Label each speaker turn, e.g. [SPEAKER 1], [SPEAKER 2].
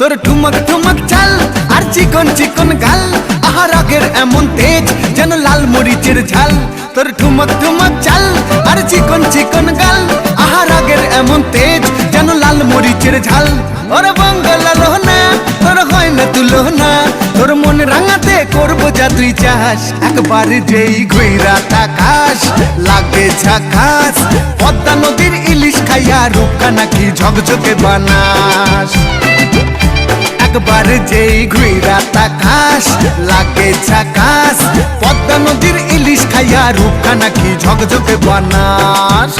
[SPEAKER 1] তোর ঠুমক ঠুমক চাল আর চিকন চিকন গাল, আহার আগের এমন তেজ যেন লাল মরিচের ঝাল। তোর ঠুমক ঠুমক চাল আর চিকন চিকন গাল, আহার আগের এমন তেজ যেন লাল মরিচের ঝাল। ওর বাঙ্গালা লোহনা তোর হয় না তুলনা, তোর মন রাঙাতে করবো যা তুই চাস। একবার যেই ঘুইরা তাকাস লাগে ঝাকাস, পদ্মা নদীর ইলিশ খাইয়া রূপকা নাকি ঝকঝকে বানাস। একবার যেই ঘুইরা তাকাস লাগে ঝাকাস, পদ্মা নদীর ইলিশ খাইয়া রূপকা নাকি ঝকঝকে বানাস।